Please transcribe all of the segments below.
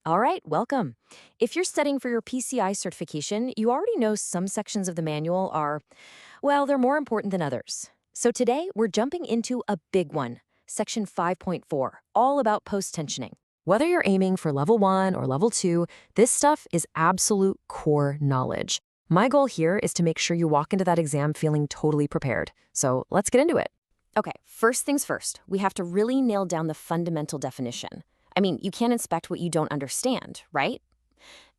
All right, welcome. If you're studying for your PCI certification, you already know some sections of the manual are, well, they're more important than others. So today, we're jumping into a big one, Section 5.4, all about post-tensioning. Whether you're aiming for level 1 or level 2, this stuff is absolute core knowledge. My goal here is to make sure you walk into that exam feeling totally prepared. So let's get into it. Okay, first things first, we have to really nail down the fundamental definition. I mean, you can't inspect what you don't understand, right?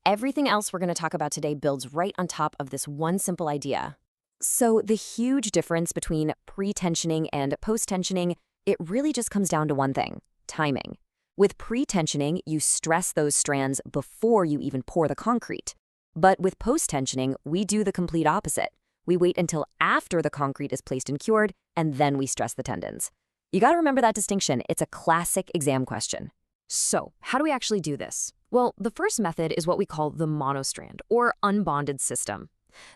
Everything else we're going to talk about today builds right on top of this one simple idea. So the huge difference between pre-tensioning and post-tensioning, it really just comes down to one thing, timing. With pre-tensioning, you stress those strands before you even pour the concrete. But with post-tensioning, we do the complete opposite. We wait until after the concrete is placed and cured, and then we stress the tendons. You got to remember that distinction. It's a classic exam question. So, how do we actually do this? Well, the first method is what we call the monostrand, or unbonded system.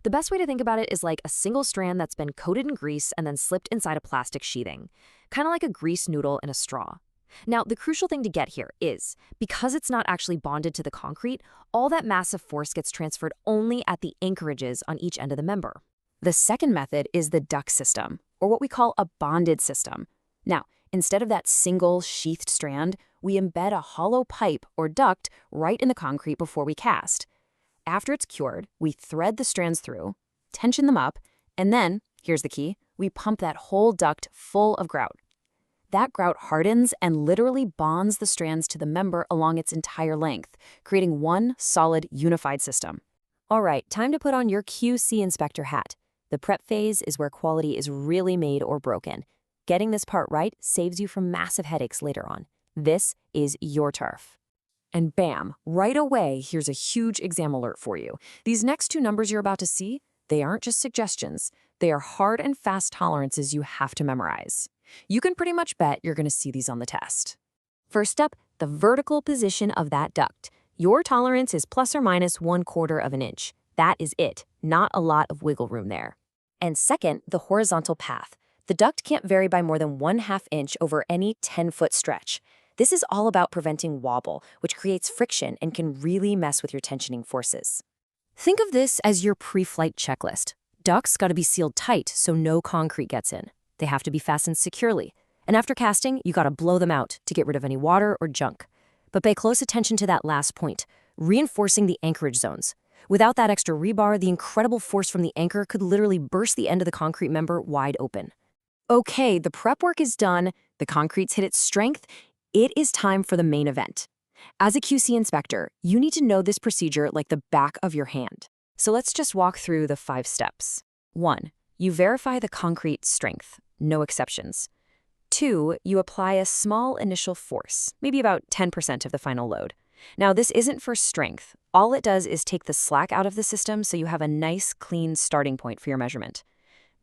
The best way to think about it is like a single strand that's been coated in grease and then slipped inside a plastic sheathing, kind of like a grease noodle in a straw. Now, the crucial thing to get here is, because it's not actually bonded to the concrete, all that massive force gets transferred only at the anchorages on each end of the member. The second method is the duct system, or what we call a bonded system. Now, instead of that single sheathed strand, we embed a hollow pipe or duct right in the concrete before we cast. After it's cured, we thread the strands through, tension them up, and then, here's the key, we pump that whole duct full of grout. That grout hardens and literally bonds the strands to the member along its entire length, creating one solid, unified system. All right, time to put on your QC inspector hat. The prep phase is where quality is really made or broken. Getting this part right saves you from massive headaches later on. This is your turf. And bam, right away, here's a huge exam alert for you. These next two numbers you're about to see, they aren't just suggestions. They are hard and fast tolerances you have to memorize. You can pretty much bet you're going to see these on the test. First up, the vertical position of that duct. Your tolerance is plus or minus 1/4 of an inch. That is it, not a lot of wiggle room there. And second, the horizontal path. The duct can't vary by more than 1/2 inch over any 10-foot stretch. This is all about preventing wobble, which creates friction and can really mess with your tensioning forces. Think of this as your pre-flight checklist. Ducts got to be sealed tight so no concrete gets in. They have to be fastened securely. And after casting, you got to blow them out to get rid of any water or junk. But pay close attention to that last point, reinforcing the anchorage zones. Without that extra rebar, the incredible force from the anchor could literally burst the end of the concrete member wide open. Okay, the prep work is done, the concrete's hit its strength. It is time for the main event. As a QC inspector, you need to know this procedure like the back of your hand. So let's just walk through the 5 steps. 1. You verify the concrete strength, no exceptions. 2. You apply a small initial force, maybe about 10% of the final load. Now, this isn't for strength. All it does is take the slack out of the system so you have a nice, clean starting point for your measurement.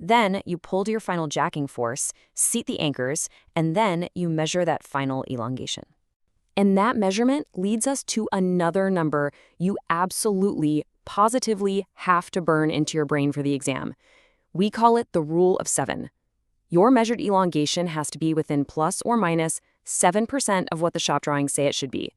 Then you pull to your final jacking force, seat the anchors, and then you measure that final elongation. And that measurement leads us to another number you absolutely, positively have to burn into your brain for the exam. We call it the rule of 7. Your measured elongation has to be within plus or minus 7% of what the shop drawings say it should be.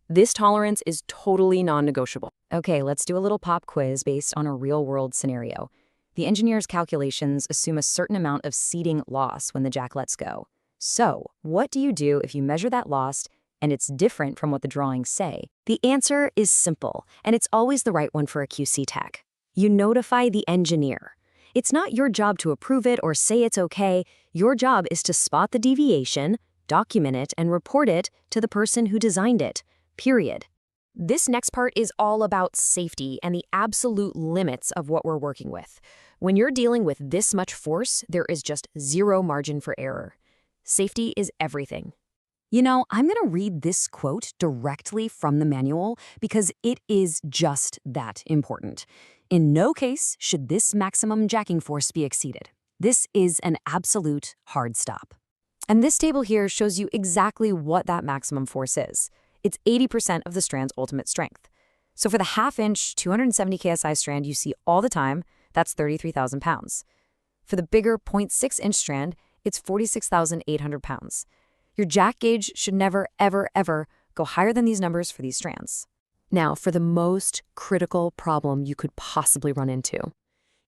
This tolerance is totally non-negotiable. Okay, let's do a little pop quiz based on a real-world scenario. The engineer's calculations assume a certain amount of seating loss when the jack lets go. So, what do you do if you measure that loss and it's different from what the drawings say? The answer is simple, and it's always the right one for a QC tech. You notify the engineer. It's not your job to approve it or say it's okay. Your job is to spot the deviation, document it, and report it to the person who designed it. Period. This next part is all about safety and the absolute limits of what we're working with. When you're dealing with this much force, there is just zero margin for error. Safety is everything. You know, I'm going to read this quote directly from the manual because it is just that important. In no case should this maximum jacking force be exceeded. This is an absolute hard stop. And this table here shows you exactly what that maximum force is. It's 80% of the strand's ultimate strength. So for the 1/2 inch, 270 KSI strand you see all the time, that's 33,000 pounds. For the bigger 0.6 inch strand, it's 46,800 pounds. Your jack gauge should never, ever, ever go higher than these numbers for these strands. Now, for the most critical problem you could possibly run into.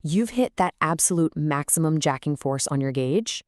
You've hit that absolute maximum jacking force on your gauge,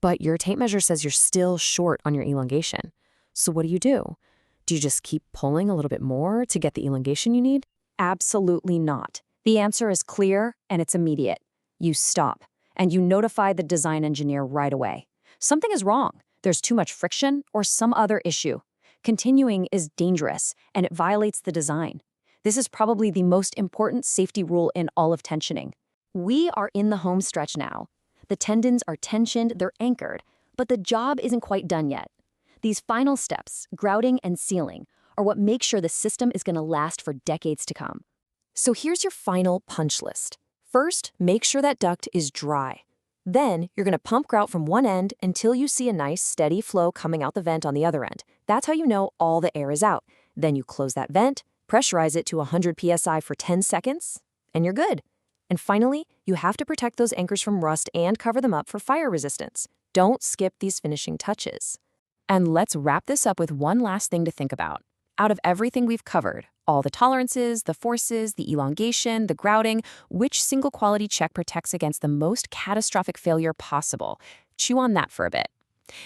but your tape measure says you're still short on your elongation. So what do? Do you just keep pulling a little bit more to get the elongation you need? Absolutely not. The answer is clear and it's immediate. You stop and you notify the design engineer right away. Something is wrong. There's too much friction or some other issue. Continuing is dangerous and it violates the design. This is probably the most important safety rule in all of tensioning. We are in the home stretch now. The tendons are tensioned, they're anchored, but the job isn't quite done yet. These final steps, grouting and sealing, are what make sure the system is going to last for decades to come. So here's your final punch list. First, make sure that duct is dry. Then, you're going to pump grout from one end until you see a nice, steady flow coming out the vent on the other end. That's how you know all the air is out. Then you close that vent, pressurize it to 100 psi for 10 seconds, and you're good. And finally, you have to protect those anchors from rust and cover them up for fire resistance. Don't skip these finishing touches. And let's wrap this up with one last thing to think about. Out of everything we've covered, all the tolerances, the forces, the elongation, the grouting, which single quality check protects against the most catastrophic failure possible? Chew on that for a bit.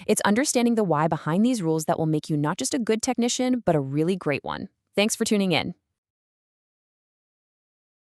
It's understanding the why behind these rules that will make you not just a good technician, but a really great one. Thanks for tuning in.